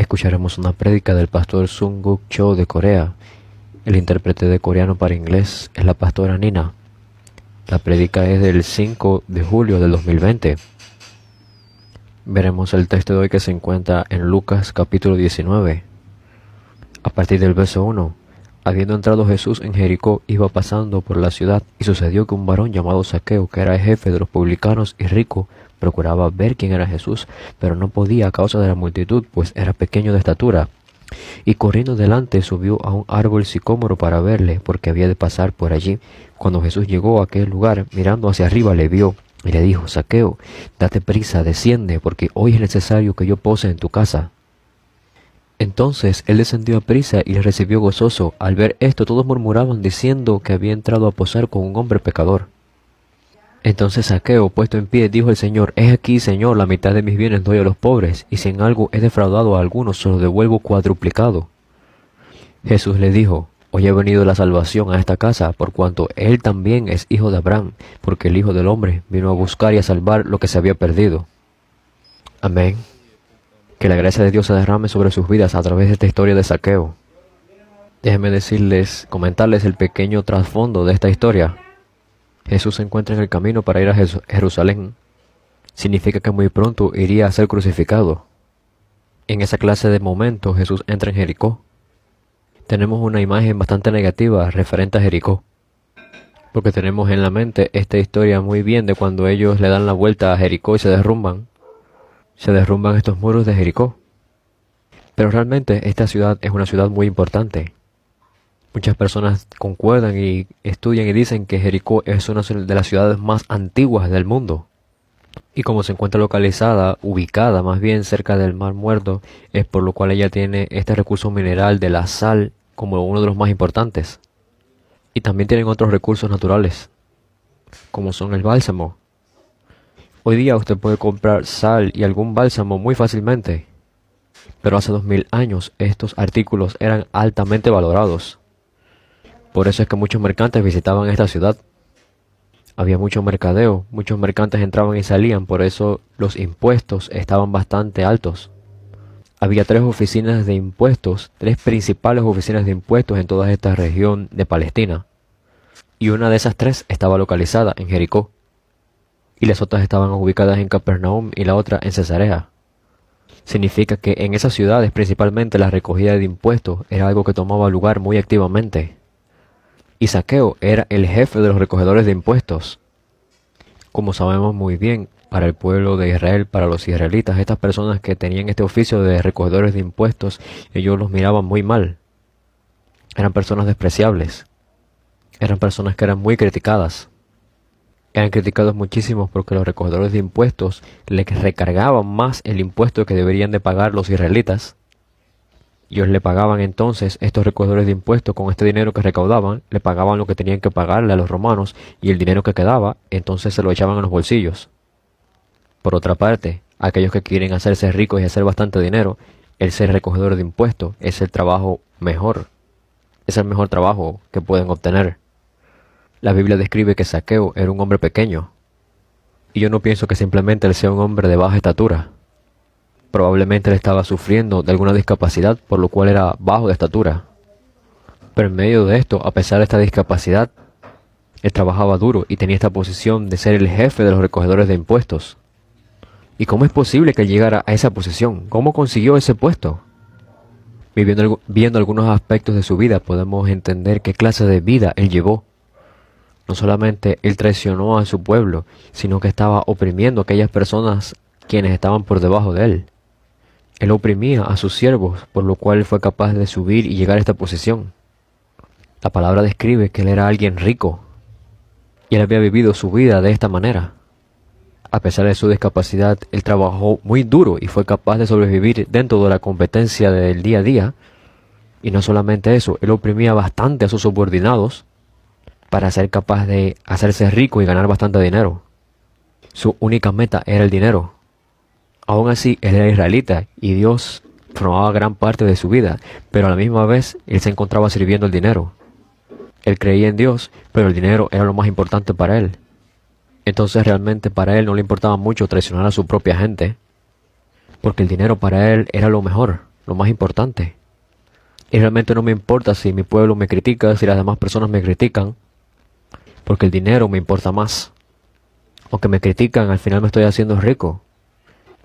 escucharemos una prédica del pastor Sung-Guk Cho de Corea. El intérprete de coreano para inglés es la pastora Nina. La prédica es del 5 de julio del 2020. Veremos el texto de hoy que se encuentra en Lucas capítulo 19. A partir del verso 1. Habiendo entrado Jesús en Jericó, iba pasando por la ciudad, y sucedió que un varón llamado Zaqueo, que era el jefe de los publicanos y rico, procuraba ver quién era Jesús, pero no podía a causa de la multitud, pues era pequeño de estatura. Y corriendo delante subió a un árbol sicómoro para verle, porque había de pasar por allí. Cuando Jesús llegó a aquel lugar, mirando hacia arriba le vio, y le dijo: Zaqueo, date prisa, desciende, porque hoy es necesario que yo pose en tu casa. Entonces él descendió a prisa y le recibió gozoso. Al ver esto todos murmuraban diciendo que había entrado a posar con un hombre pecador. Entonces Zaqueo, puesto en pie, dijo al Señor: He aquí, Señor, la mitad de mis bienes doy a los pobres, y si en algo he defraudado a algunos, se lo devuelvo cuadruplicado. Jesús le dijo: Hoy ha venido la salvación a esta casa, por cuanto él también es hijo de Abraham, porque el Hijo del Hombre vino a buscar y a salvar lo que se había perdido. Amén. Que la gracia de Dios se derrame sobre sus vidas a través de esta historia de Zaqueo. Déjenme comentarles el pequeño trasfondo de esta historia. Jesús se encuentra en el camino para ir a Jerusalén. Significa que muy pronto iría a ser crucificado. En esa clase de momentos Jesús entra en Jericó. Tenemos una imagen bastante negativa referente a Jericó, porque tenemos en la mente esta historia muy bien de cuando ellos le dan la vuelta a Jericó y se derrumban estos muros de Jericó. Pero realmente esta ciudad es una ciudad muy importante. Muchas personas concuerdan y estudian y dicen que Jericó es una de las ciudades más antiguas del mundo. Y como se encuentra ubicada más bien cerca del Mar Muerto, es por lo cual ella tiene este recurso mineral de la sal como uno de los más importantes. Y también tienen otros recursos naturales, como son el bálsamo. Hoy día usted puede comprar sal y algún bálsamo muy fácilmente, pero hace 2000 años estos artículos eran altamente valorados. Por eso es que muchos mercantes visitaban esta ciudad. Había mucho mercadeo, muchos mercantes entraban y salían, por eso los impuestos estaban bastante altos. Había tres principales oficinas de impuestos en toda esta región de Palestina, y una de esas tres estaba localizada en Jericó, y las otras estaban ubicadas en Capernaum y la otra en Cesarea. Significa que en esas ciudades principalmente la recogida de impuestos era algo que tomaba lugar muy activamente. Y Zaqueo era el jefe de los recogedores de impuestos. Como sabemos muy bien, para el pueblo de Israel, para los israelitas, estas personas que tenían este oficio de recogedores de impuestos, ellos los miraban muy mal. Eran personas despreciables. Eran personas que eran muy criticadas. Eran criticados muchísimo porque los recogedores de impuestos les recargaban más el impuesto que deberían de pagar los israelitas. Ellos le pagaban entonces, estos recogedores de impuestos, con este dinero que recaudaban, le pagaban lo que tenían que pagarle a los romanos, y el dinero que quedaba, entonces se lo echaban en los bolsillos. Por otra parte, aquellos que quieren hacerse ricos y hacer bastante dinero, el ser recogedor de impuestos es el trabajo mejor. Es el mejor trabajo que pueden obtener. La Biblia describe que Zaqueo era un hombre pequeño. Y yo no pienso que simplemente él sea un hombre de baja estatura. Probablemente él estaba sufriendo de alguna discapacidad, por lo cual era bajo de estatura. Pero en medio de esto, a pesar de esta discapacidad, él trabajaba duro y tenía esta posición de ser el jefe de los recogedores de impuestos. ¿Y cómo es posible que él llegara a esa posición? ¿Cómo consiguió ese puesto? Viendo algunos aspectos de su vida, podemos entender qué clase de vida él llevó. No solamente él traicionó a su pueblo, sino que estaba oprimiendo a aquellas personas quienes estaban por debajo de él. Él oprimía a sus siervos, por lo cual él fue capaz de subir y llegar a esta posición. La palabra describe que él era alguien rico, y él había vivido su vida de esta manera. A pesar de su discapacidad, él trabajó muy duro y fue capaz de sobrevivir dentro de la competencia del día a día. Y no solamente eso, él oprimía bastante a sus subordinados para ser capaz de hacerse rico y ganar bastante dinero. Su única meta era el dinero. Aún así, él era israelita y Dios formaba gran parte de su vida, pero a la misma vez él se encontraba sirviendo el dinero. Él creía en Dios, pero el dinero era lo más importante para él. Entonces realmente para él no le importaba mucho traicionar a su propia gente, porque el dinero para él era lo lo más importante. Y realmente no me importa si mi pueblo me critica, si las demás personas me critican, porque el dinero me importa más. Aunque me critican, al final me estoy haciendo rico.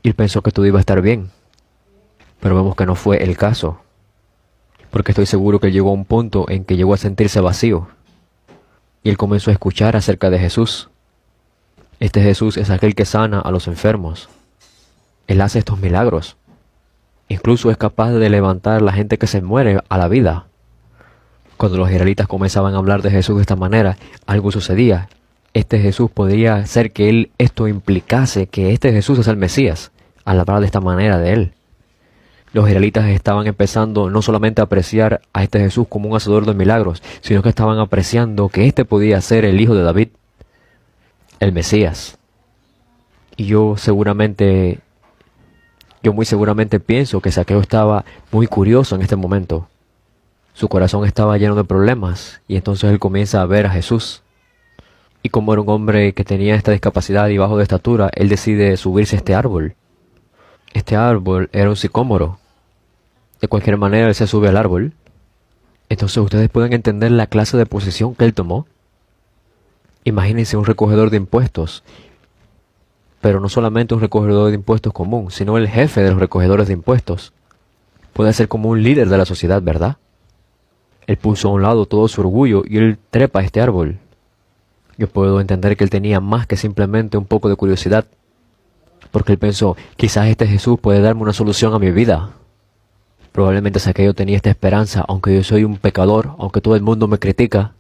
Y él pensó que todo iba a estar bien. Pero vemos que no fue el caso. Porque estoy seguro que llegó a un punto en que llegó a sentirse vacío. Y él comenzó a escuchar acerca de Jesús. Este Jesús es aquel que sana a los enfermos. Él hace estos milagros. Incluso es capaz de levantar a la gente que se muere a la vida. Cuando los israelitas comenzaban a hablar de Jesús de esta manera, algo sucedía. Este Jesús podría ser que esto implicase que este Jesús es el Mesías, al hablar de esta manera de él. Los israelitas estaban empezando no solamente a apreciar a este Jesús como un hacedor de milagros, sino que estaban apreciando que este podía ser el hijo de David, el Mesías. Y yo muy seguramente pienso que Zaqueo estaba muy curioso en este momento. Su corazón estaba lleno de problemas y entonces él comienza a ver a Jesús. Y como era un hombre que tenía esta discapacidad y bajo de estatura, él decide subirse a este árbol. Este árbol era un sicómoro. De cualquier manera él se sube al árbol. Entonces ustedes pueden entender la clase de posición que él tomó. Imagínense un recogedor de impuestos. Pero no solamente un recogedor de impuestos común, sino el jefe de los recogedores de impuestos. Puede ser como un líder de la sociedad, ¿verdad? Él puso a un lado todo su orgullo y él trepa a este árbol. Yo puedo entender que él tenía más que simplemente un poco de curiosidad. Porque él pensó, quizás este Jesús puede darme una solución a mi vida. Probablemente Zaqueo tenía esta esperanza, aunque yo soy un pecador, aunque todo el mundo me critica.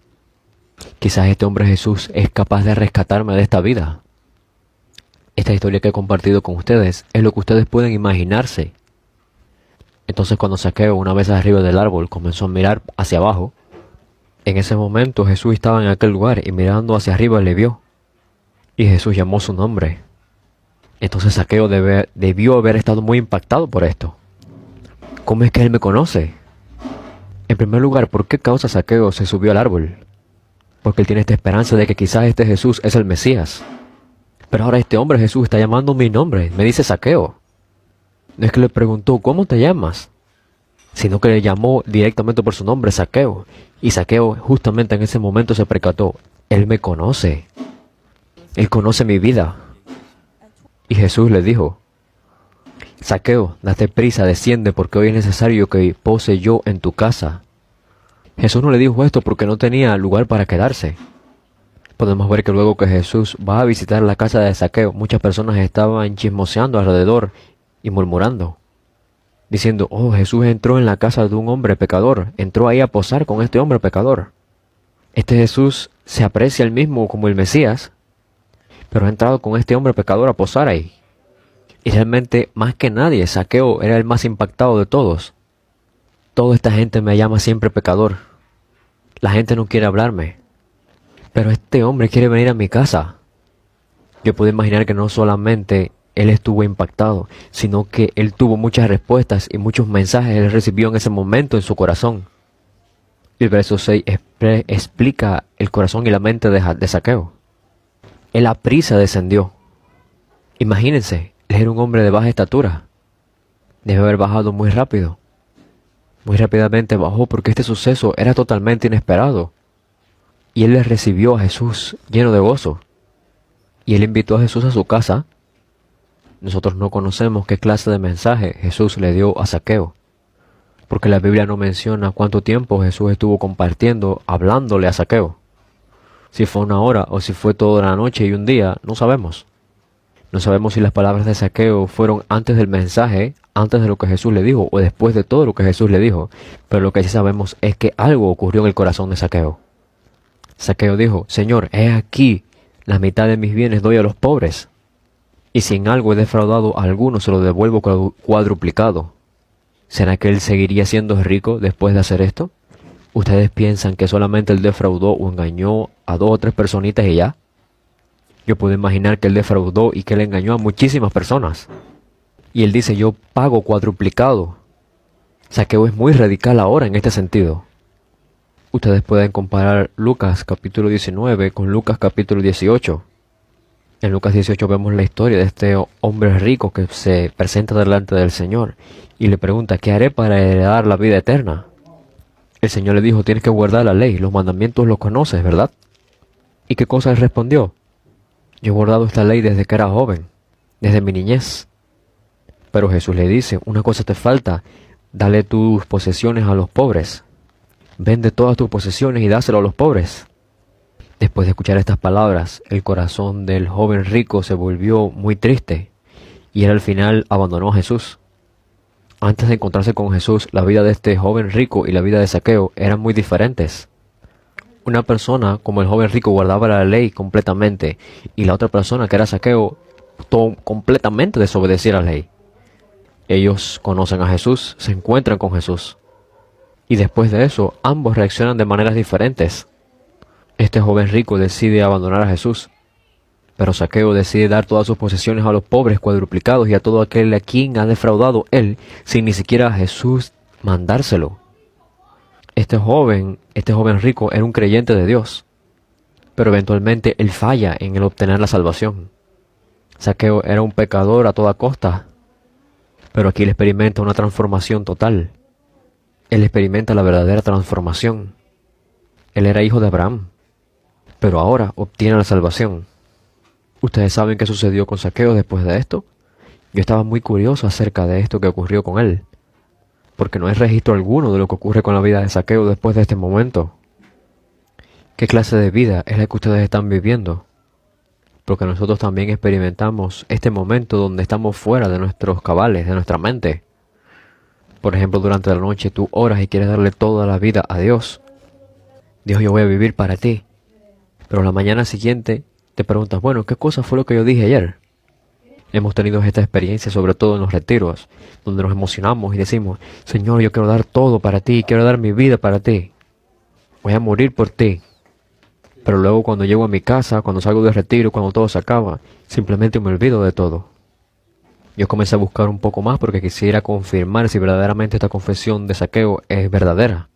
Quizás este hombre Jesús es capaz de rescatarme de esta vida. Esta historia que he compartido con ustedes es lo que ustedes pueden imaginarse. Entonces cuando Zaqueo, una vez arriba del árbol, comenzó a mirar hacia abajo, en ese momento Jesús estaba en aquel lugar y mirando hacia arriba le vio. Y Jesús llamó su nombre. Entonces Zaqueo debió haber estado muy impactado por esto. ¿Cómo es que él me conoce? En primer lugar, ¿por qué causa Zaqueo se subió al árbol? Porque él tiene esta esperanza de que quizás este Jesús es el Mesías. Pero ahora este hombre Jesús está llamando mi nombre, me dice Zaqueo. No es que le preguntó, ¿cómo te llamas? Sino que le llamó directamente por su nombre, Zaqueo. Y Zaqueo justamente en ese momento se percató, él me conoce. Él conoce mi vida. Y Jesús le dijo, Zaqueo, date prisa, desciende, porque hoy es necesario que pose yo en tu casa. Jesús no le dijo esto porque no tenía lugar para quedarse. Podemos ver que luego que Jesús va a visitar la casa de Zaqueo, muchas personas estaban chismoseando alrededor y murmurando, diciendo, oh, Jesús entró en la casa de un hombre pecador, entró ahí a posar con este hombre pecador. Este Jesús se aprecia él mismo como el Mesías, pero ha entrado con este hombre pecador a posar ahí. Y realmente, más que nadie, Zaqueo era el más impactado de todos. Toda esta gente me llama siempre pecador. La gente no quiere hablarme. Pero este hombre quiere venir a mi casa. Yo puedo imaginar que no solamente él estuvo impactado, sino que él tuvo muchas respuestas y muchos mensajes él recibió en ese momento en su corazón. Y el verso 6 explica el corazón y la mente de Zaqueo. Él a prisa descendió. Imagínense, él era un hombre de baja estatura. Debe haber bajado muy rápido. Muy rápidamente bajó porque este suceso era totalmente inesperado. Y él le recibió a Jesús lleno de gozo. Y él invitó a Jesús a su casa. Nosotros no conocemos qué clase de mensaje Jesús le dio a Zaqueo. Porque la Biblia no menciona cuánto tiempo Jesús estuvo compartiendo, hablándole a Zaqueo. Si fue una hora o si fue toda la noche y un día, no sabemos. No sabemos si las palabras de Zaqueo fueron antes del mensaje, antes de lo que Jesús le dijo, o después de todo lo que Jesús le dijo. Pero lo que sí sabemos es que algo ocurrió en el corazón de Zaqueo. Zaqueo dijo, Señor, he aquí, la mitad de mis bienes doy a los pobres. Y si en algo he defraudado a alguno, se lo devuelvo cuadruplicado. ¿Será que él seguiría siendo rico después de hacer esto? ¿Ustedes piensan que solamente él defraudó o engañó a 2 o 3 personitas y ya? Yo puedo imaginar que él defraudó y que él engañó a muchísimas personas. Y él dice, yo pago cuadruplicado. Zaqueo es muy radical ahora en este sentido. Ustedes pueden comparar Lucas capítulo 19 con Lucas capítulo 18. En Lucas 18 vemos la historia de este hombre rico que se presenta delante del Señor y le pregunta, ¿qué haré para heredar la vida eterna? El Señor le dijo, tienes que guardar la ley, los mandamientos los conoces, ¿verdad? ¿Y qué cosa él respondió? Yo he guardado esta ley desde que era joven, desde mi niñez. Pero Jesús le dice, una cosa te falta, dale tus posesiones a los pobres. Vende todas tus posesiones y dáselo a los pobres. Después de escuchar estas palabras, el corazón del joven rico se volvió muy triste y él al final abandonó a Jesús. Antes de encontrarse con Jesús, la vida de este joven rico y la vida de Zaqueo eran muy diferentes. Una persona como el joven rico guardaba la ley completamente y la otra persona que era Zaqueo completamente desobedecía la ley. Ellos conocen a Jesús, se encuentran con Jesús y después de eso ambos reaccionan de maneras diferentes. Este joven rico decide abandonar a Jesús, pero Zaqueo decide dar todas sus posesiones a los pobres cuadruplicados y a todo aquel a quien ha defraudado él, sin ni siquiera a Jesús mandárselo. Este joven rico era un creyente de Dios, pero eventualmente él falla en el obtener la salvación. Zaqueo era un pecador a toda costa, pero aquí él experimenta una transformación total. Él experimenta la verdadera transformación. Él era hijo de Abraham, pero ahora obtiene la salvación. ¿Ustedes saben qué sucedió con Zaqueo después de esto? Yo estaba muy curioso acerca de esto que ocurrió con él, porque no hay registro alguno de lo que ocurre con la vida de Zaqueo después de este momento. ¿Qué clase de vida es la que ustedes están viviendo? Porque nosotros también experimentamos este momento donde estamos fuera de nuestros cabales, de nuestra mente. Por ejemplo, durante la noche tú oras y quieres darle toda la vida a Dios. Dios, yo voy a vivir para ti. Pero la mañana siguiente te preguntas, bueno, ¿qué cosa fue lo que yo dije ayer? Hemos tenido esta experiencia, sobre todo en los retiros, donde nos emocionamos y decimos, Señor, yo quiero dar todo para ti, quiero dar mi vida para ti. Voy a morir por ti. Pero luego cuando llego a mi casa, cuando salgo del retiro, cuando todo se acaba, simplemente me olvido de todo. Yo comencé a buscar un poco más porque quisiera confirmar si verdaderamente esta confesión de Zaqueo es verdadera.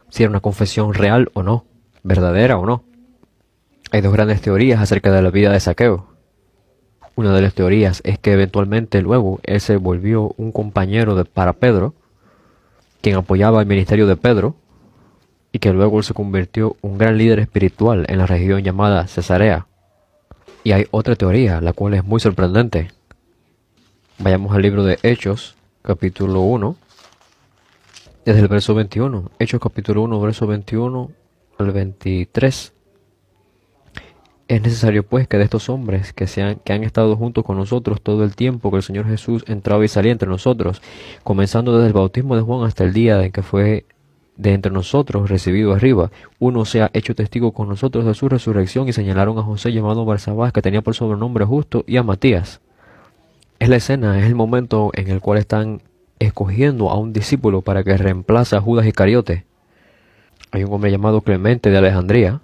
Si era una confesión real o no, verdadera o no. Hay dos grandes teorías acerca de la vida de Zaqueo. Una de las teorías es que eventualmente luego él se volvió un compañero para Pedro, quien apoyaba el ministerio de Pedro, y que luego él se convirtió en un gran líder espiritual en la región llamada Cesarea. Y hay otra teoría, la cual es muy sorprendente. Vayamos al libro de Hechos, capítulo 1, desde el verso 21. Hechos capítulo 1, verso 21 al 23. Es necesario pues que de estos hombres que han estado juntos con nosotros todo el tiempo que el Señor Jesús entraba y salía entre nosotros, comenzando desde el bautismo de Juan hasta el día en que fue de entre nosotros recibido arriba, uno sea hecho testigo con nosotros de su resurrección, y señalaron a José llamado Barsabás, que tenía por sobrenombre Justo, y a Matías. Es la escena, es el momento en el cual están escogiendo a un discípulo para que reemplace a Judas Iscariote. Hay un hombre llamado Clemente de Alejandría.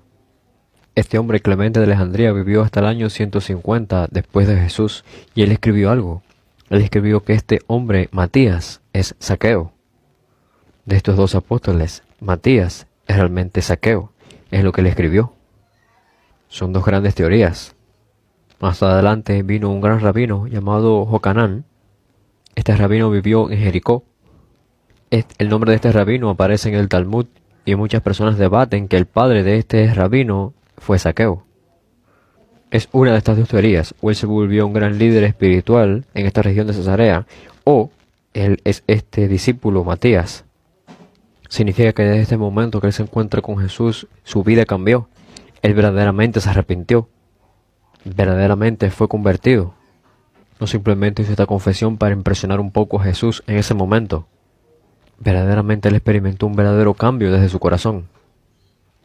Este hombre, Clemente de Alejandría, vivió hasta el año 150 después de Jesús, y él escribió algo. Él escribió que este hombre, Matías, es Zaqueo. De estos dos apóstoles, Matías es realmente Zaqueo, es lo que él escribió. Son dos grandes teorías. Más adelante vino un gran rabino llamado Jocanán. Este rabino vivió en Jericó. El nombre de este rabino aparece en el Talmud, y muchas personas debaten que el padre de este rabino fue Zaqueo. Es una de estas dos teorías: o él se volvió un gran líder espiritual en esta región de Cesarea, o él es este discípulo Matías. Significa que desde este momento que él se encuentra con Jesús, su vida cambió. Él verdaderamente se arrepintió. Verdaderamente fue convertido. No simplemente hizo esta confesión para impresionar un poco a Jesús en ese momento. Verdaderamente él experimentó un verdadero cambio desde su corazón.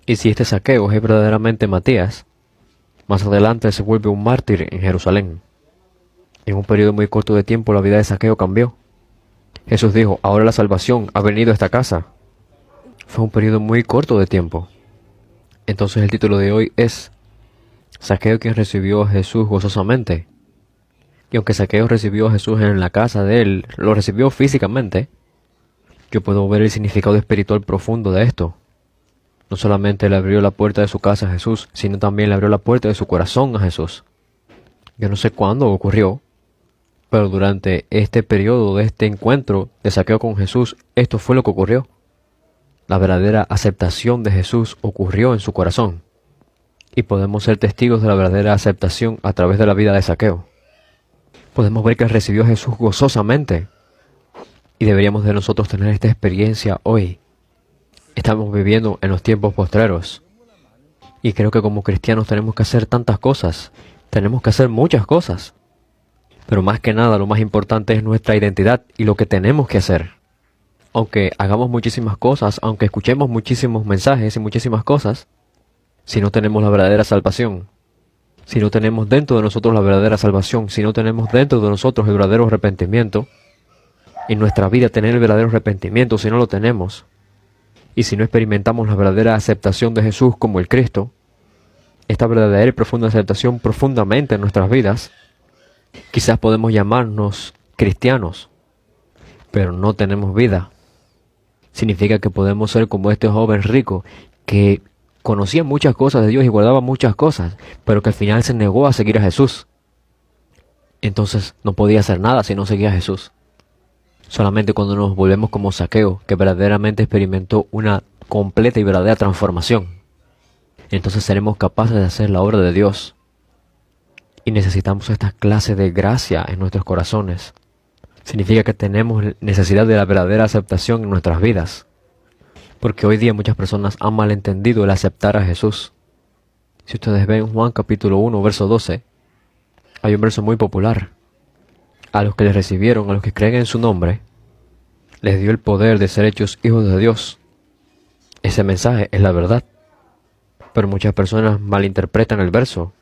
Y si este Zaqueo es verdaderamente Matías, más adelante él se vuelve un mártir en Jerusalén. En un periodo muy corto de tiempo la vida de Zaqueo cambió. Jesús dijo, ahora la salvación ha venido a esta casa. Fue un periodo muy corto de tiempo. Entonces el título de hoy es Zaqueo, quien recibió a Jesús gozosamente. Y aunque Zaqueo recibió a Jesús en la casa de él, lo recibió físicamente, yo puedo ver el significado espiritual profundo de esto. No solamente le abrió la puerta de su casa a Jesús, sino también le abrió la puerta de su corazón a Jesús. Yo no sé cuándo ocurrió, pero durante este periodo de este encuentro de Zaqueo con Jesús, esto fue lo que ocurrió. La verdadera aceptación de Jesús ocurrió en su corazón. Y podemos ser testigos de la verdadera aceptación a través de la vida de Zaqueo. Podemos ver que él recibió a Jesús gozosamente. Y deberíamos de nosotros tener esta experiencia hoy. Estamos viviendo en los tiempos postreros. Y creo que como cristianos tenemos que hacer tantas cosas. Tenemos que hacer muchas cosas. Pero más que nada, lo más importante es nuestra identidad y lo que tenemos que hacer. Aunque hagamos muchísimas cosas, aunque escuchemos muchísimos mensajes y muchísimas cosas, si no tenemos la verdadera salvación, si no tenemos dentro de nosotros la verdadera salvación, si no tenemos dentro de nosotros el verdadero arrepentimiento, en nuestra vida tener el verdadero arrepentimiento, si no lo tenemos, y si no experimentamos la verdadera aceptación de Jesús como el Cristo, esta verdadera y profunda aceptación profundamente en nuestras vidas, quizás podemos llamarnos cristianos, pero no tenemos vida. Significa que podemos ser como este joven rico que conocía muchas cosas de Dios y guardaba muchas cosas, pero que al final se negó a seguir a Jesús. Entonces no podía hacer nada si no seguía a Jesús. Solamente cuando nos volvemos como Zaqueo, que verdaderamente experimentó una completa y verdadera transformación, entonces seremos capaces de hacer la obra de Dios. Y necesitamos esta clase de gracia en nuestros corazones. Significa que tenemos necesidad de la verdadera aceptación en nuestras vidas. Porque hoy día muchas personas han malentendido el aceptar a Jesús. Si ustedes ven Juan capítulo 1, verso 12, hay un verso muy popular. A los que le recibieron, a los que creen en su nombre, les dio el poder de ser hechos hijos de Dios. Ese mensaje es la verdad. Pero muchas personas malinterpretan el verso.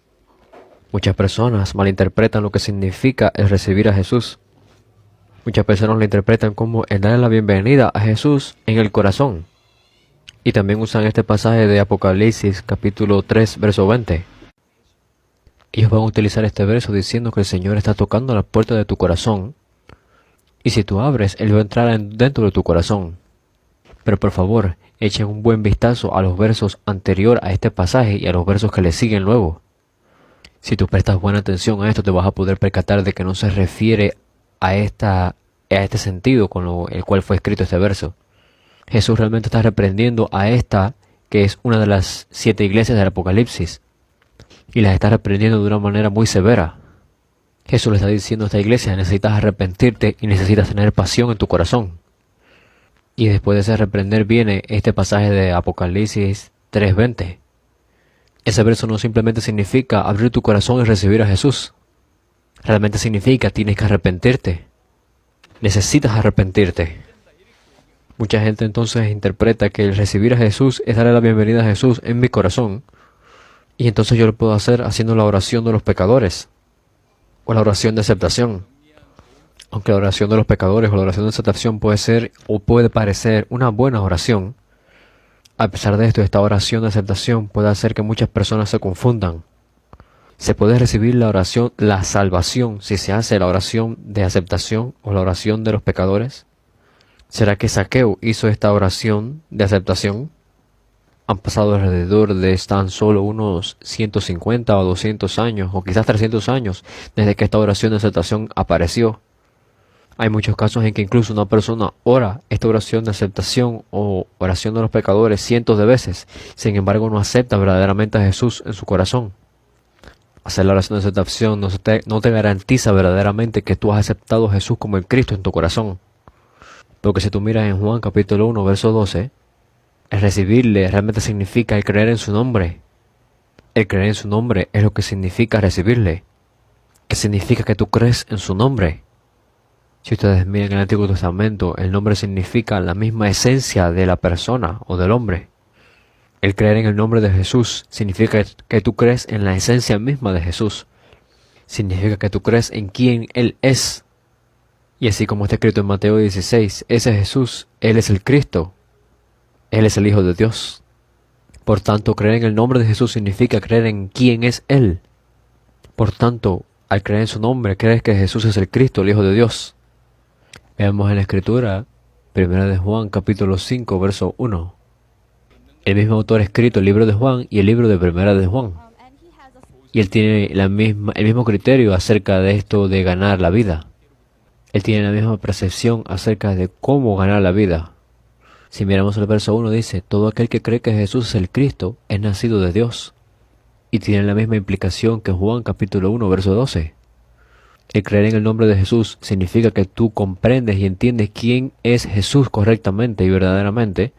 Muchas personas malinterpretan lo que significa el recibir a Jesús. Muchas personas lo interpretan como el darle la bienvenida a Jesús en el corazón. Y también usan este pasaje de Apocalipsis capítulo 3, verso 20. Ellos van a utilizar este verso diciendo que el Señor está tocando la puerta de tu corazón. Y si tú abres, Él va a entrar dentro de tu corazón. Pero por favor, echen un buen vistazo a los versos anterior a este pasaje y a los versos que le siguen luego. Si tú prestas buena atención a esto, te vas a poder percatar de que no se refiere a este sentido con el cual fue escrito este verso. Jesús realmente está reprendiendo a esta, que es una de las 7 iglesias del Apocalipsis, y las está reprendiendo de una manera muy severa. Jesús le está diciendo a esta iglesia: necesitas arrepentirte y necesitas tener pasión en tu corazón. Y después de ese reprender viene este pasaje de Apocalipsis 3:20. Ese verso no simplemente significa abrir tu corazón y recibir a Jesús. Realmente significa tienes que arrepentirte. Necesitas arrepentirte. Mucha gente entonces interpreta que el recibir a Jesús es darle la bienvenida a Jesús en mi corazón. Y entonces yo lo puedo hacer haciendo la oración de los pecadores. O la oración de aceptación. Aunque la oración de los pecadores o la oración de aceptación puede ser o puede parecer una buena oración, a pesar de esto, esta oración de aceptación puede hacer que muchas personas se confundan. Se puede recibir la oración, la salvación, si se hace la oración de aceptación o la oración de los pecadores. ¿Será que Zaqueo hizo esta oración de aceptación? Han pasado alrededor de tan solo unos 150 o 200 años, o quizás 300 años, desde que esta oración de aceptación apareció. Hay muchos casos en que incluso una persona ora esta oración de aceptación o oración de los pecadores cientos de veces, sin embargo no acepta verdaderamente a Jesús en su corazón. Hacer la oración de aceptación no te garantiza verdaderamente que tú has aceptado a Jesús como el Cristo en tu corazón. Porque si tú miras en Juan capítulo 1, verso 12, el recibirle realmente significa el creer en su nombre. El creer en su nombre es lo que significa recibirle. Que significa que tú crees en su nombre. Si ustedes miran el Antiguo Testamento, el nombre significa la misma esencia de la persona o del hombre. El creer en el nombre de Jesús significa que tú crees en la esencia misma de Jesús. Significa que tú crees en quién Él es. Y así como está escrito en Mateo 16, ese Jesús, Él es el Cristo. Él es el Hijo de Dios. Por tanto, creer en el nombre de Jesús significa creer en quién es Él. Por tanto, al creer en su nombre, crees que Jesús es el Cristo, el Hijo de Dios. Veamos en la Escritura, 1 de Juan, capítulo 5, verso 1. El mismo autor ha escrito el libro de Juan y el libro de 1 de Juan. Y él tiene el mismo criterio acerca de esto de ganar la vida. Él tiene la misma percepción acerca de cómo ganar la vida. Si miramos el verso 1 dice, todo aquel que cree que Jesús es el Cristo es nacido de Dios. Y tiene la misma implicación que Juan capítulo 1 verso 12. El creer en el nombre de Jesús significa que tú comprendes y entiendes quién es Jesús correctamente y verdaderamente.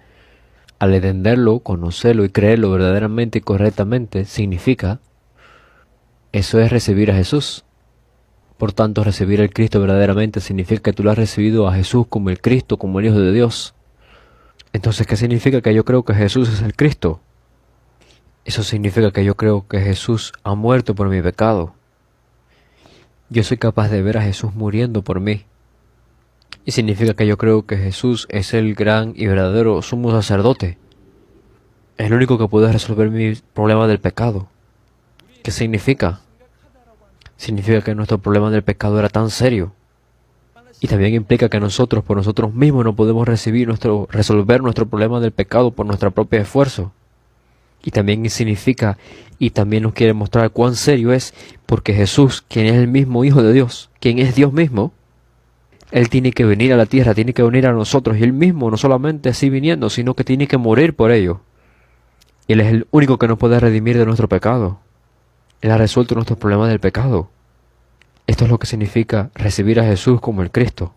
Al entenderlo, conocerlo y creerlo verdaderamente y correctamente significa, eso es recibir a Jesús. Por tanto, recibir al Cristo verdaderamente significa que tú lo has recibido a Jesús como el Cristo, como el Hijo de Dios. Entonces, ¿qué significa que yo creo que Jesús es el Cristo? Eso significa que yo creo que Jesús ha muerto por mi pecado. Yo soy capaz de ver a Jesús muriendo por mí. Y significa que yo creo que Jesús es el gran y verdadero sumo sacerdote. Es el único que puede resolver mi problema del pecado. ¿Qué significa? Significa que nuestro problema del pecado era tan serio. Y también implica que nosotros por nosotros mismos no podemos resolver nuestro problema del pecado por nuestro propio esfuerzo. Y también significa, y también nos quiere mostrar cuán serio es, porque Jesús, quien es el mismo Hijo de Dios, quien es Dios mismo, Él tiene que venir a la tierra, tiene que venir a nosotros, y Él mismo, no solamente así viniendo, sino que tiene que morir por ello. Él es el único que nos puede redimir de nuestro pecado. Él ha resuelto nuestros problemas del pecado. Esto es lo que significa recibir a Jesús como el Cristo.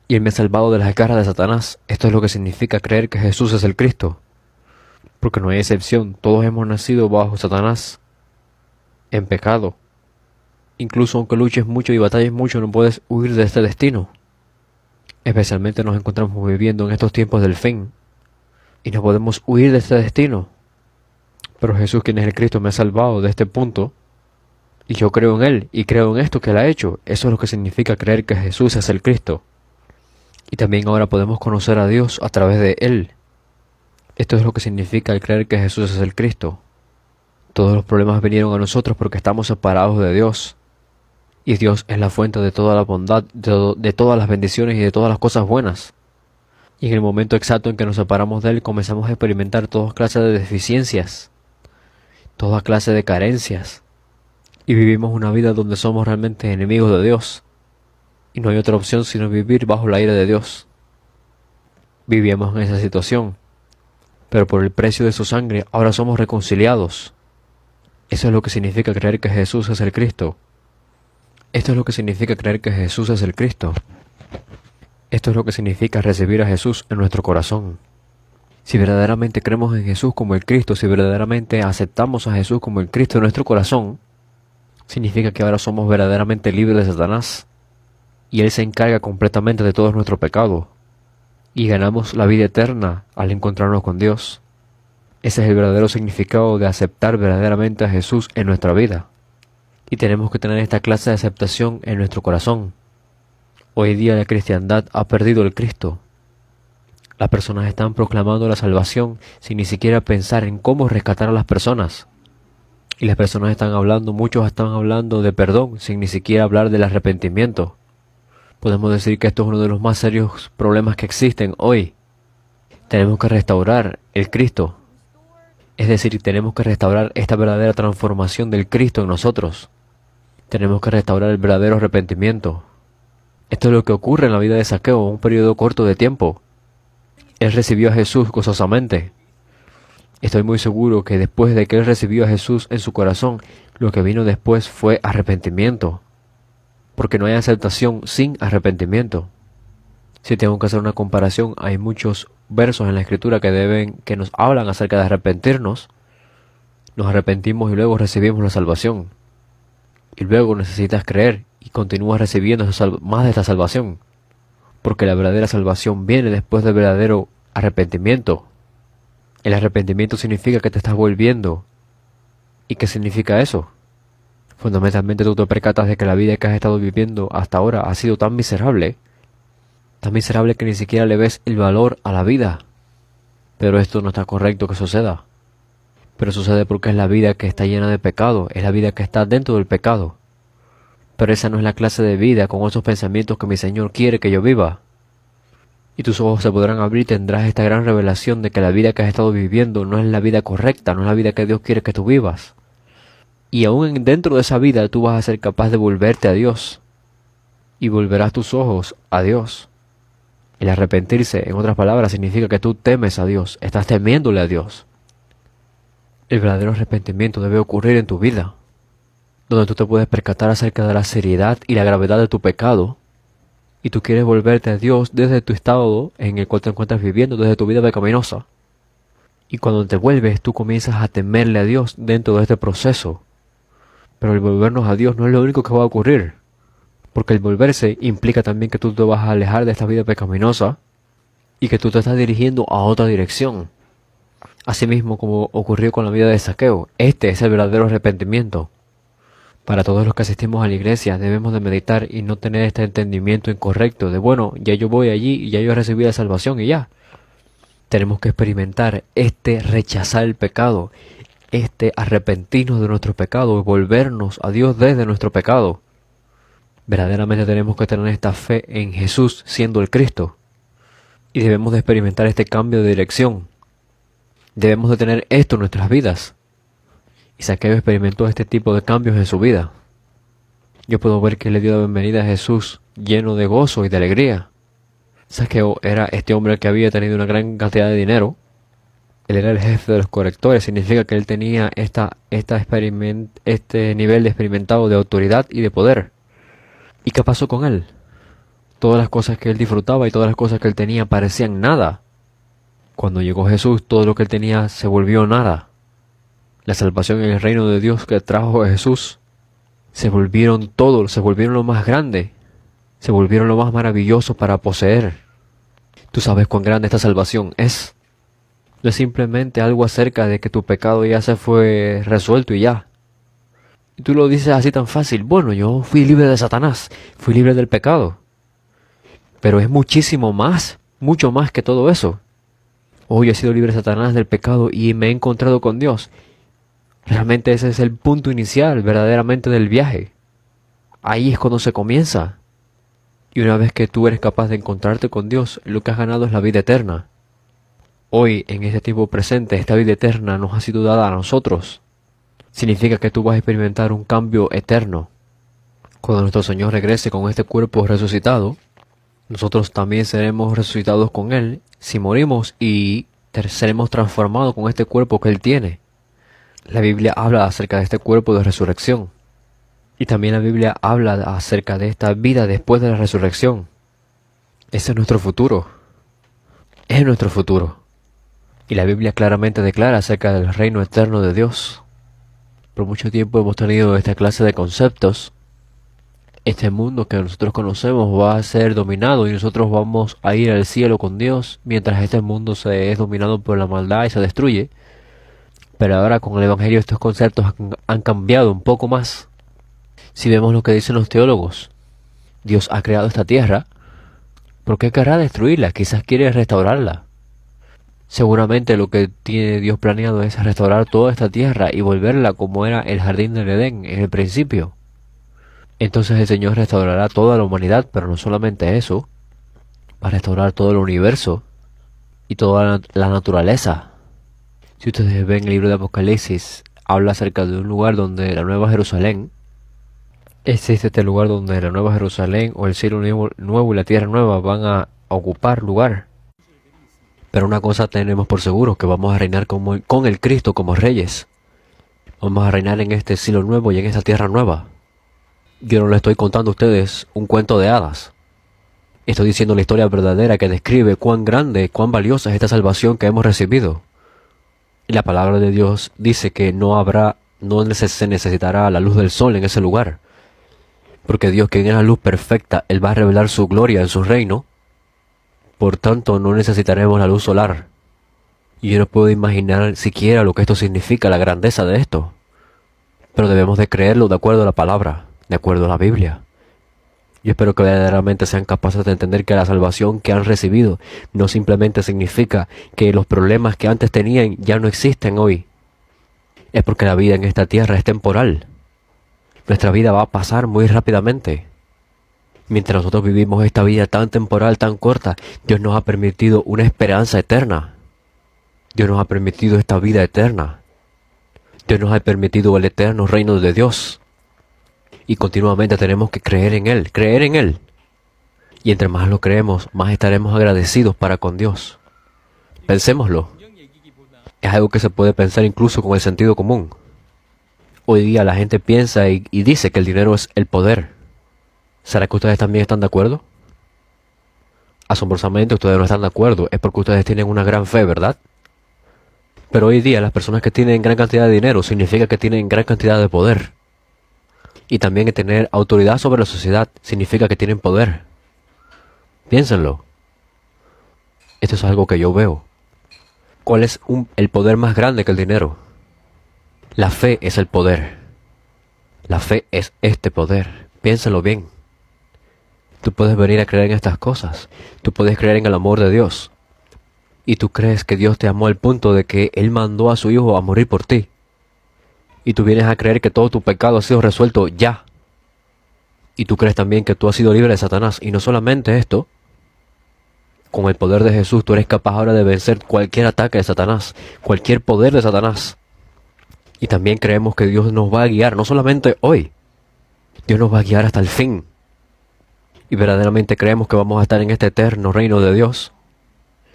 Y Él me ha salvado de las garras de Satanás. Esto es lo que significa creer que Jesús es el Cristo. Porque no hay excepción, todos hemos nacido bajo Satanás, en pecado. Incluso aunque luches mucho y batalles mucho, no puedes huir de este destino. Especialmente nos encontramos viviendo en estos tiempos del fin. Y no podemos huir de este destino. Pero Jesús, quien es el Cristo, me ha salvado de este punto. Y yo creo en Él, y creo en esto que Él ha hecho. Eso es lo que significa creer que Jesús es el Cristo. Y también ahora podemos conocer a Dios a través de Él. Esto es lo que significa el creer que Jesús es el Cristo. Todos los problemas vinieron a nosotros porque estamos separados de Dios. Y Dios es la fuente de toda la bondad, de todas las bendiciones y de todas las cosas buenas. Y en el momento exacto en que nos separamos de Él, comenzamos a experimentar todas clases de deficiencias, toda clase de carencias. Y vivimos una vida donde somos realmente enemigos de Dios. Y no hay otra opción sino vivir bajo la ira de Dios. Vivíamos en esa situación. Pero por el precio de su sangre, ahora somos reconciliados. Eso es lo que significa creer que Jesús es el Cristo. Esto es lo que significa creer que Jesús es el Cristo. Esto es lo que significa recibir a Jesús en nuestro corazón. Si verdaderamente creemos en Jesús como el Cristo, si verdaderamente aceptamos a Jesús como el Cristo en nuestro corazón, significa que ahora somos verdaderamente libres de Satanás. Y Él se encarga completamente de todo nuestro pecado. Y ganamos la vida eterna al encontrarnos con Dios. Ese es el verdadero significado de aceptar verdaderamente a Jesús en nuestra vida. Y tenemos que tener esta clase de aceptación en nuestro corazón. Hoy día la cristiandad ha perdido el Cristo. Las personas están proclamando la salvación sin ni siquiera pensar en cómo rescatar a las personas. Y las personas muchos están hablando de perdón sin ni siquiera hablar del arrepentimiento. Podemos decir que esto es uno de los más serios problemas que existen hoy. Tenemos que restaurar el Cristo. Es decir, tenemos que restaurar esta verdadera transformación del Cristo en nosotros. Tenemos que restaurar el verdadero arrepentimiento. Esto es lo que ocurre en la vida de Zaqueo en un periodo corto de tiempo. Él recibió a Jesús gozosamente. Estoy muy seguro que después de que él recibió a Jesús en su corazón, lo que vino después fue arrepentimiento. Porque no hay aceptación sin arrepentimiento. Si tengo que hacer una comparación, hay muchos versos en la Escritura que nos hablan acerca de arrepentirnos. Nos arrepentimos y luego recibimos la salvación. Y luego necesitas creer y continúas recibiendo más de esta salvación. Porque la verdadera salvación viene después del verdadero arrepentimiento. El arrepentimiento significa que te estás volviendo. ¿Y qué significa eso? Fundamentalmente tú te percatas de que la vida que has estado viviendo hasta ahora ha sido tan miserable que ni siquiera le ves el valor a la vida. Pero esto no está correcto que suceda. Pero sucede porque es la vida que está llena de pecado, es la vida que está dentro del pecado. Pero esa no es la clase de vida con esos pensamientos que mi Señor quiere que yo viva. Y tus ojos se podrán abrir y tendrás esta gran revelación de que la vida que has estado viviendo no es la vida correcta, no es la vida que Dios quiere que tú vivas. Y aún dentro de esa vida tú vas a ser capaz de volverte a Dios. Y volverás tus ojos a Dios. El arrepentirse, en otras palabras, significa que tú temes a Dios, estás temiéndole a Dios. El verdadero arrepentimiento debe ocurrir en tu vida, donde tú te puedes percatar acerca de la seriedad y la gravedad de tu pecado, y tú quieres volverte a Dios desde tu estado en el cual te encuentras viviendo, desde tu vida pecaminosa. Y cuando te vuelves, tú comienzas a temerle a Dios dentro de este proceso. Pero el volvernos a Dios no es lo único que va a ocurrir, porque el volverse implica también que tú te vas a alejar de esta vida pecaminosa y que tú te estás dirigiendo a otra dirección. Asimismo como ocurrió con la vida de Zaqueo, este es el verdadero arrepentimiento. Para todos los que asistimos a la iglesia debemos de meditar y no tener este entendimiento incorrecto de bueno, ya yo voy allí y ya yo recibí la salvación y ya. Tenemos que experimentar este rechazar el pecado, este arrepentirnos de nuestro pecado y volvernos a Dios desde nuestro pecado. Verdaderamente tenemos que tener esta fe en Jesús siendo el Cristo. Y debemos de experimentar este cambio de dirección. Debemos de tener esto en nuestras vidas. Y Zaqueo experimentó este tipo de cambios en su vida. Yo puedo ver que le dio la bienvenida a Jesús lleno de gozo y de alegría. Saqueo era este hombre que había tenido una gran cantidad de dinero. Él era el jefe de los correctores, significa que él tenía este nivel de experimentado de autoridad y de poder. ¿Y qué pasó con él? Todas las cosas que él disfrutaba y todas las cosas que él tenía parecían nada. Cuando llegó Jesús, todo lo que él tenía se volvió nada. La salvación en el reino de Dios que trajo Jesús se volvieron todo, se volvieron lo más grande, se volvieron lo más maravilloso para poseer. Tú sabes cuán grande esta salvación es. No es simplemente algo acerca de que tu pecado ya se fue resuelto y ya. Y tú lo dices así tan fácil. Bueno, yo fui libre de Satanás, fui libre del pecado. Pero es muchísimo más, mucho más que todo eso. Hoy he sido libre de Satanás, del pecado y me he encontrado con Dios. Realmente ese es el punto inicial, verdaderamente, del viaje. Ahí es cuando se comienza. Y una vez que tú eres capaz de encontrarte con Dios, lo que has ganado es la vida eterna. Hoy, en este tiempo presente, esta vida eterna nos ha sido dada a nosotros. Significa que tú vas a experimentar un cambio eterno. Cuando nuestro Señor regrese con este cuerpo resucitado, nosotros también seremos resucitados con Él si morimos y seremos transformados con este cuerpo que Él tiene. La Biblia habla acerca de este cuerpo de resurrección. Y también la Biblia habla acerca de esta vida después de la resurrección. Ese es nuestro futuro. Es nuestro futuro. Y la Biblia claramente declara acerca del reino eterno de Dios. Por mucho tiempo hemos tenido esta clase de conceptos. Este mundo que nosotros conocemos va a ser dominado y nosotros vamos a ir al cielo con Dios, mientras este mundo es dominado por la maldad y se destruye. Pero ahora con el Evangelio estos conceptos han cambiado un poco más. Si vemos lo que dicen los teólogos, Dios ha creado esta tierra. ¿Por qué querrá destruirla? Quizás quiere restaurarla. Seguramente lo que tiene Dios planeado es restaurar toda esta tierra y volverla como era el jardín del Edén en el principio. Entonces el Señor restaurará toda la humanidad, pero no solamente eso, va a restaurar todo el universo y toda la naturaleza. Si ustedes ven el libro de Apocalipsis, habla acerca de un lugar donde la Nueva Jerusalén, existe este lugar donde la Nueva Jerusalén o el cielo nuevo y la tierra nueva van a ocupar lugar. Pero una cosa tenemos por seguro, que vamos a reinar con el Cristo como reyes. Vamos a reinar en este cielo nuevo y en esta tierra nueva. Yo no les estoy contando a ustedes un cuento de hadas. Estoy diciendo la historia verdadera que describe cuán grande, cuán valiosa es esta salvación que hemos recibido. Y la palabra de Dios dice que no se necesitará la luz del sol en ese lugar. Porque Dios, quien es la luz perfecta, Él va a revelar su gloria en su reino. Por tanto, no necesitaremos la luz solar. Y yo no puedo imaginar siquiera lo que esto significa, la grandeza de esto. Pero debemos de creerlo de acuerdo a la palabra, de acuerdo a la Biblia. Yo espero que verdaderamente sean capaces de entender que la salvación que han recibido no simplemente significa que los problemas que antes tenían ya no existen hoy. Es porque la vida en esta tierra es temporal. Nuestra vida va a pasar muy rápidamente. Mientras nosotros vivimos esta vida tan temporal, tan corta, Dios nos ha permitido una esperanza eterna. Dios nos ha permitido esta vida eterna. Dios nos ha permitido el eterno reino de Dios. Y continuamente tenemos que creer en Él, creer en Él. Y entre más lo creemos, más estaremos agradecidos para con Dios. Pensémoslo. Es algo que se puede pensar incluso con el sentido común. Hoy día la gente piensa y dice que el dinero es el poder. ¿Será que ustedes también están de acuerdo? Asombrosamente ustedes no están de acuerdo. Es porque ustedes tienen una gran fe, ¿verdad? Pero hoy día las personas que tienen gran cantidad de dinero significa que tienen gran cantidad de poder. Y también que tener autoridad sobre la sociedad significa que tienen poder. Piénsenlo. Esto es algo que yo veo. ¿Cuál es el poder más grande que el dinero? La fe es el poder. La fe es este poder. Piénsenlo bien. Tú puedes venir a creer en estas cosas. Tú puedes creer en el amor de Dios. Y tú crees que Dios te amó al punto de que Él mandó a su Hijo a morir por ti. Y tú vienes a creer que todo tu pecado ha sido resuelto ya. Y tú crees también que tú has sido libre de Satanás. Y no solamente esto. Con el poder de Jesús tú eres capaz ahora de vencer cualquier ataque de Satanás, cualquier poder de Satanás. Y también creemos que Dios nos va a guiar, no solamente hoy, Dios nos va a guiar hasta el fin. Y verdaderamente creemos que vamos a estar en este eterno reino de Dios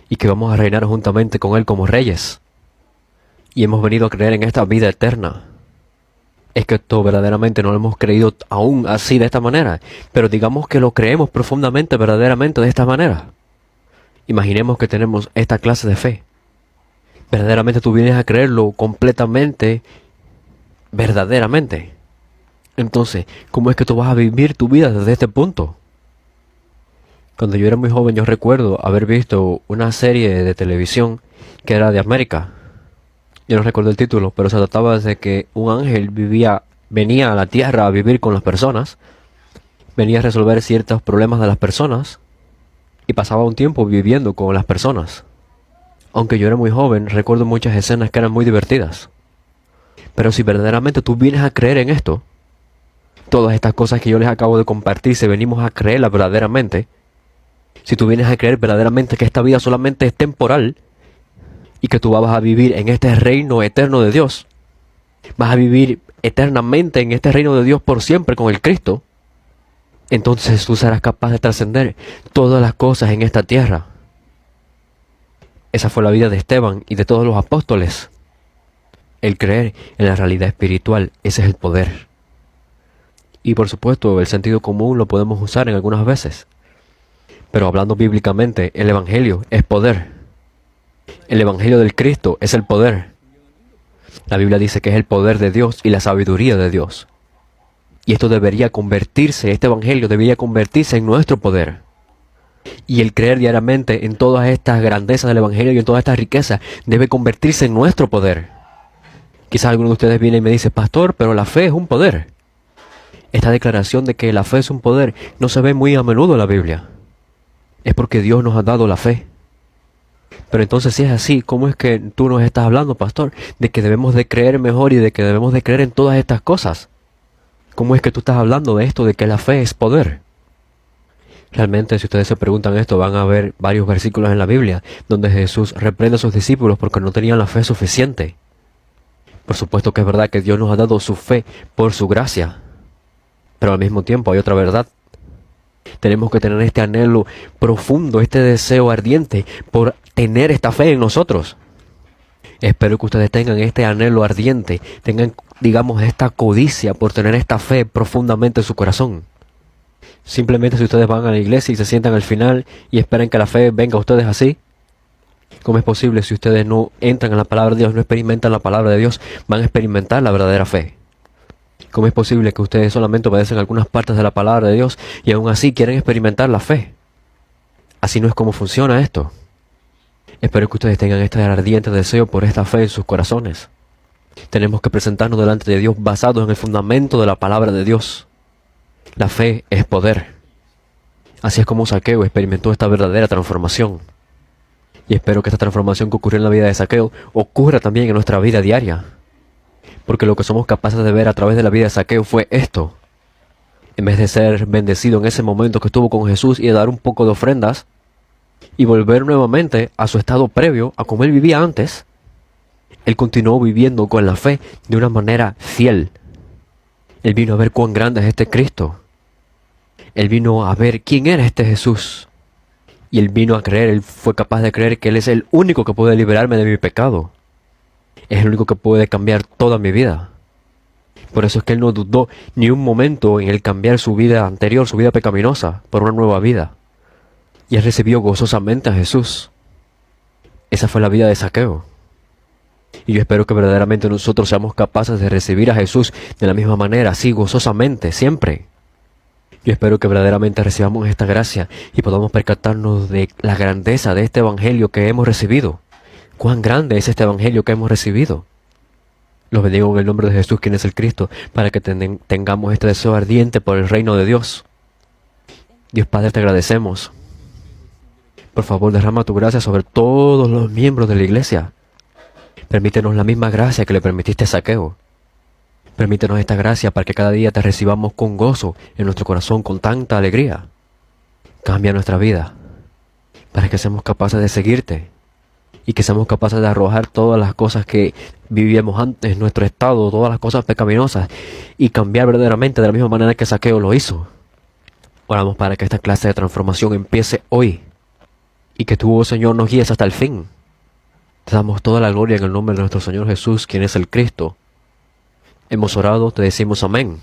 y que vamos a reinar juntamente con Él como reyes. Y hemos venido a creer en esta vida eterna. Es que esto verdaderamente no lo hemos creído aún así de esta manera, pero digamos que lo creemos profundamente, verdaderamente de esta manera. Imaginemos que tenemos esta clase de fe. Verdaderamente tú vienes a creerlo completamente, verdaderamente. Entonces, ¿cómo es que tú vas a vivir tu vida desde este punto? Cuando yo era muy joven, yo recuerdo haber visto una serie de televisión que era de América. Yo no recuerdo el título, pero se trataba de que un ángel venía a la tierra a vivir con las personas, venía a resolver ciertos problemas de las personas, y pasaba un tiempo viviendo con las personas. Aunque yo era muy joven, recuerdo muchas escenas que eran muy divertidas. Pero si verdaderamente tú vienes a creer en esto, todas estas cosas que yo les acabo de compartir, si venimos a creerlas verdaderamente, si tú vienes a creer verdaderamente que esta vida solamente es temporal y que tú vas a vivir en este reino eterno de Dios, vas a vivir eternamente en este reino de Dios por siempre con el Cristo, entonces tú serás capaz de trascender todas las cosas en esta tierra. Esa fue la vida de Esteban y de todos los apóstoles. El creer en la realidad espiritual, ese es el poder. Y por supuesto, el sentido común lo podemos usar en algunas veces. Pero hablando bíblicamente, el Evangelio es poder. El Evangelio del Cristo es el poder. La Biblia dice que es el poder de Dios y la sabiduría de Dios. Y esto debería convertirse, este Evangelio debería convertirse en nuestro poder. Y el creer diariamente en todas estas grandezas del Evangelio y en todas estas riquezas debe convertirse en nuestro poder. Quizás alguno de ustedes viene y me dice, pastor, pero la fe es un poder. Esta declaración de que la fe es un poder no se ve muy a menudo en la Biblia. Es porque Dios nos ha dado la fe. Pero entonces si es así, ¿cómo es que tú nos estás hablando, pastor, de que debemos de creer mejor y de que debemos de creer en todas estas cosas? ¿Cómo es que tú estás hablando de esto, de que la fe es poder? Realmente, si ustedes se preguntan esto, van a ver varios versículos en la Biblia donde Jesús reprende a sus discípulos porque no tenían la fe suficiente. Por supuesto que es verdad que Dios nos ha dado su fe por su gracia. Pero al mismo tiempo hay otra verdad. Tenemos que tener este anhelo profundo, este deseo ardiente por tener esta fe en nosotros. Espero que ustedes tengan este anhelo ardiente, tengan, digamos, esta codicia por tener esta fe profundamente en su corazón. Simplemente si ustedes van a la iglesia y se sientan al final y esperan que la fe venga a ustedes así, ¿cómo es posible si ustedes no entran en la palabra de Dios, no experimentan la palabra de Dios, van a experimentar la verdadera fe? ¿Cómo es posible que ustedes solamente obedecen algunas partes de la palabra de Dios y aún así quieren experimentar la fe? Así no es como funciona esto. Espero que ustedes tengan este ardiente deseo por esta fe en sus corazones. Tenemos que presentarnos delante de Dios basados en el fundamento de la palabra de Dios. La fe es poder. Así es como Zaqueo experimentó esta verdadera transformación. Y espero que esta transformación que ocurrió en la vida de Zaqueo ocurra también en nuestra vida diaria. Porque lo que somos capaces de ver a través de la vida de Zaqueo fue esto. En vez de ser bendecido en ese momento que estuvo con Jesús y de dar un poco de ofrendas, y volver nuevamente a su estado previo, a como él vivía antes, Él continuó viviendo con la fe de una manera fiel. Él vino a ver cuán grande es este Cristo. Él vino a ver quién era este Jesús. Y él vino a creer, él fue capaz de creer que Él es el único que puede liberarme de mi pecado. Es el único que puede cambiar toda mi vida. Por eso es que Él no dudó ni un momento en el cambiar su vida anterior, su vida pecaminosa, por una nueva vida. Y Él recibió gozosamente a Jesús. Esa fue la vida de Zaqueo. Y yo espero que verdaderamente nosotros seamos capaces de recibir a Jesús de la misma manera, así gozosamente, siempre. Yo espero que verdaderamente recibamos esta gracia y podamos percatarnos de la grandeza de este evangelio que hemos recibido. Cuán grande es este evangelio que hemos recibido. Los bendigo en el nombre de Jesús, quien es el Cristo, para que tengamos este deseo ardiente por el reino de Dios. Dios Padre, te agradecemos. Por favor, derrama tu gracia sobre todos los miembros de la iglesia. Permítenos la misma gracia que le permitiste a Zaqueo. Permítenos esta gracia para que cada día te recibamos con gozo en nuestro corazón, con tanta alegría. Cambia nuestra vida para que seamos capaces de seguirte y que seamos capaces de arrojar todas las cosas que vivíamos antes, nuestro estado, todas las cosas pecaminosas y cambiar verdaderamente de la misma manera que Zaqueo lo hizo. Oramos para que esta clase de transformación empiece hoy y que tú, oh Señor, nos guíes hasta el fin. Te damos toda la gloria en el nombre de nuestro Señor Jesús, quien es el Cristo. Hemos orado, te decimos amén.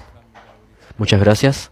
Muchas gracias.